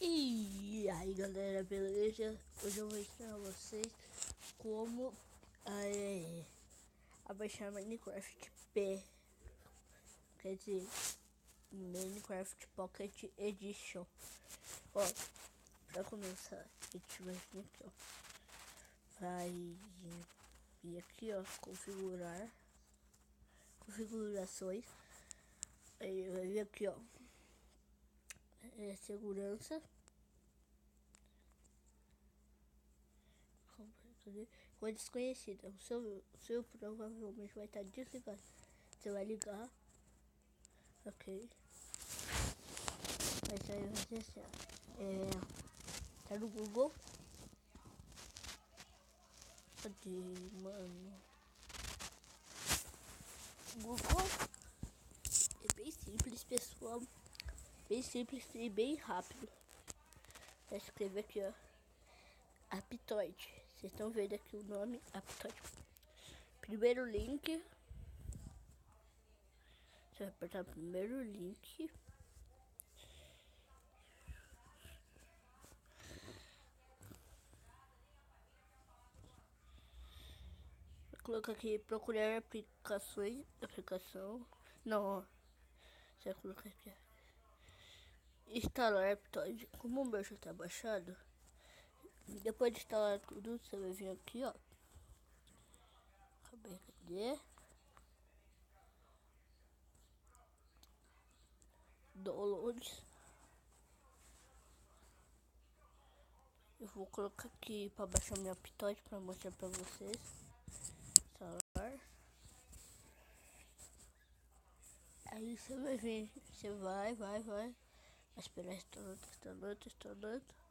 E aí galera, beleza? Hoje eu vou ensinar vocês como abaixar Minecraft P, quer dizer, Minecraft Pocket Edition. Ó, pra começar, a gente vai vir aqui, ó. Vai vir aqui, ó, configurações. Aí vai vir aqui, ó, segurança. Com desconhecida, o seu provavelmente vai estar desligado. Você vai ligar, ok? Mas aí vai ser assim, tá no Google. Cadê, mano? Google é bem simples, pessoal. Bem simples e bem rápido. Vai escrever aqui, ó, Aptoide. Vocês estão vendo aqui o nome, Aptoide. Primeiro link. Você vai apertar o primeiro link. Vou colocar aqui, procurar aplicação. Não, ó. Você vai colocar aqui, instalar Aptoide. Como o meu já tá baixado, depois de instalar tudo, você vai vir aqui, ó. Cadê? Downloads. Eu vou colocar aqui para baixar meu Aptoide para mostrar para vocês. Instalar. Aí você vai vir, você vai esperar instalando.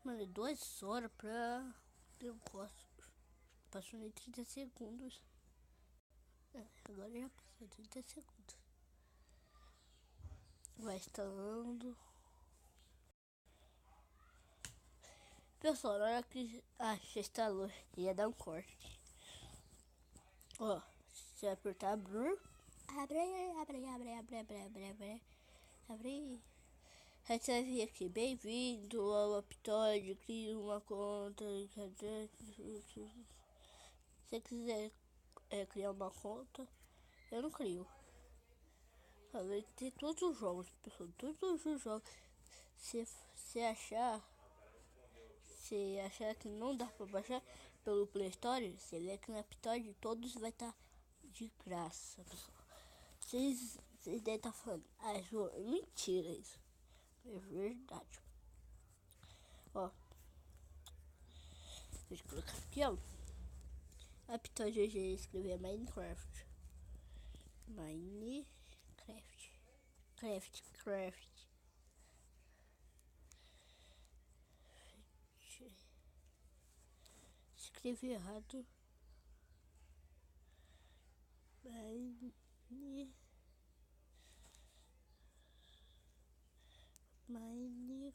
Mano, 2 horas pra ter um costo. Passou nem 30 segundos. Agora já passou 30 segundos. Vai instalando. Pessoal, na hora que já instalou, ia dar um corte. Ó, você vai apertar abrir. Abre. Aí você vai vir aqui, bem-vindo ao Aptoide, crie uma conta. Se você quiser criar uma conta, eu não crio. Vai ter todos os jogos, pessoal, todos os jogos. Se achar que não dá pra baixar pelo Play Store, você vê aqui no Aptoide, todos vai estar de graça, pessoal. Vocês devem estar falando, João, mentira isso. É verdade. Ó, deixa eu colocar aqui, ó. Aptoide hoje escrever Minecraft. Craft. Escrevi errado. Minecraft.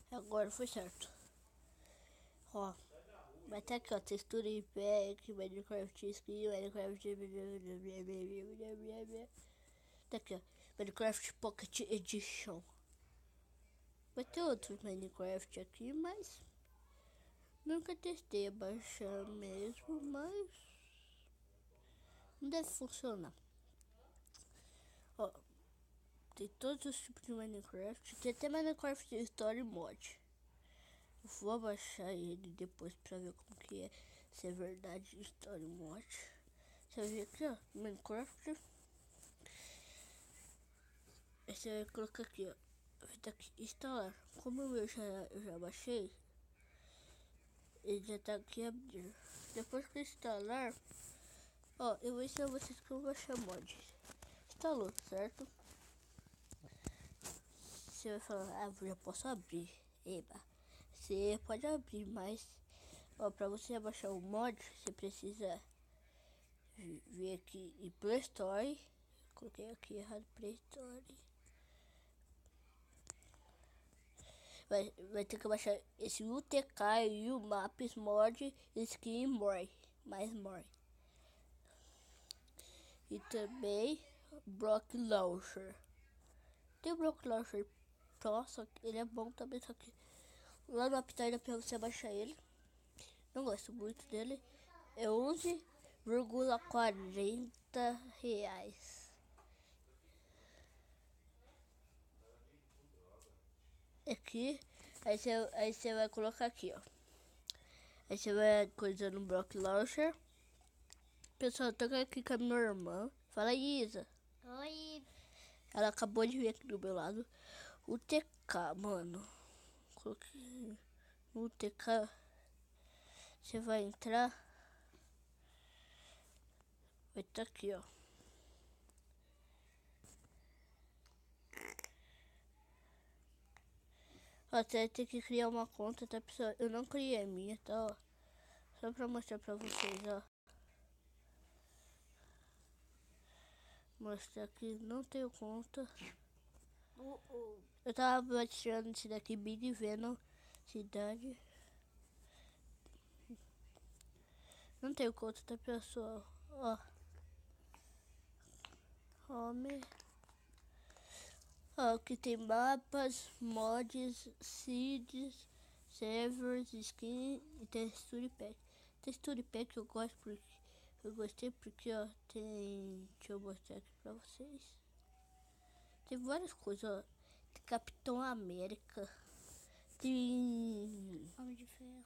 Agora foi certo. Ó, vai estar aqui, ó, textura em pack, Minecraft skin, Minecraft. Tá aqui, ó, Minecraft Pocket Edition. Vai ter outro Minecraft aqui, mas nunca testei a baixar mesmo, mas não deve funcionar. Ó, tem todos os tipos de Minecraft. Tem até Minecraft Story Mod. Eu vou abaixar ele depois pra ver como que é. Se é verdade Story Mod. Você vai ver aqui, ó, Minecraft. Aí você vai colocar aqui, ó. Vai ter que instalar. Como eu já baixei, ele já tá aqui abrindo. Depois que instalar, ó, eu vou ensinar vocês como baixar mod. Instalou, certo? Você vai falar, já posso abrir. Eba, você pode abrir, mas Ó, pra você baixar o mod, você precisa vir aqui em Play Store. Coloquei aqui errado, Play Store. Vai ter que baixar esse UTK e o Maps Mod Skin More. Mais More. E também Block Launcher. Tem o Block Launcher Pro, só que ele é bom também, só que lá no Uptime dá pra você baixar ele. Não gosto muito dele. É 11,40 reais. Aqui, aí você vai colocar aqui, ó. Aí você vai coisar no Block Launcher. Pessoal, tô aqui com a minha irmã. Fala aí, Isa. Oi. Ela acabou de vir aqui do meu lado. O TK, mano. Coloquei no TK. Você vai entrar. Vai estar aqui, ó. Ó, você vai ter que criar uma conta, tá, pessoal? Eu não criei a minha, tá, ó. Só pra mostrar pra vocês, ó. Mostrar aqui, não tenho conta. Eu tava baixando esse daqui, Big Venom, cidade. Não tenho conta, tá, pessoal? Ó. Home. Ó, aqui tem mapas, mods, seeds, servers, skin e texture pack. Texture pack eu gosto porque eu gostei porque, ó, tem, deixa eu mostrar aqui pra vocês. Tem várias coisas, ó. Tem Capitão América. Tem Homem de Ferro.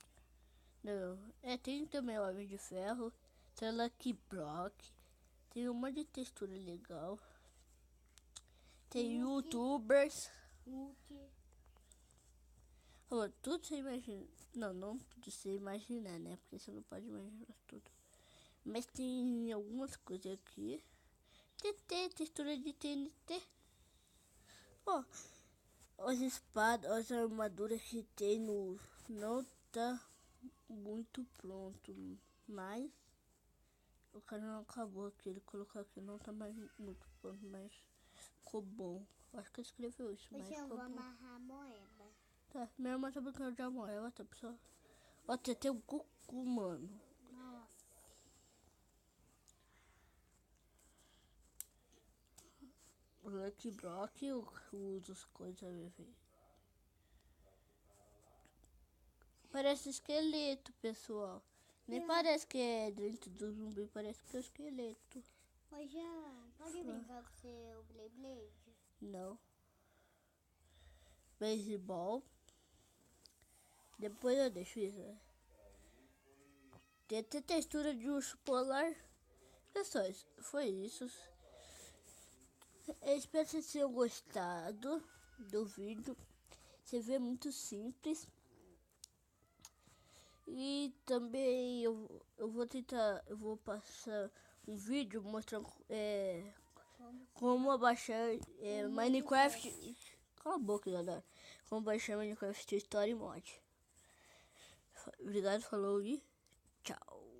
Não, tem também o Homem de Ferro. Tem Lucky Block. Tem um monte de textura legal. Tem youtubers. Oh, tudo você imagina. Não, não tudo você imaginar, né? Porque você não pode imaginar tudo. Mas tem algumas coisas aqui. TT, textura de TNT. Ó, as espadas, as armaduras que tem no... Não tá muito pronto. Mas o cara não acabou aqui. Ele colocou aqui, não tá mais muito pronto, mas ficou bom. Acho que ele escreveu isso, mas Hoje eu ficou vou bom. amarrar a moeda. Tá, minha irmã tá brincando de amarela, tá, pessoal? Ó, tem o Goku, mano. Nossa. O Lucky Block, eu uso as coisas, velho. Parece esqueleto, pessoal. Nem parece que é dentro do zumbi, parece que é esqueleto. Oi, João, pode brincar com seu Beyblade? Não. Beisebol. Depois eu deixo isso. Tem até textura de urso polar. Pessoal, foi isso. Eu espero que vocês tenham gostado do vídeo. Você vê muito simples. E também eu vou tentar, eu vou passar um vídeo mostrando como baixar Minecraft. Cala a boca, galera. Como baixar Minecraft Story Mod. Obrigado, falou e tchau.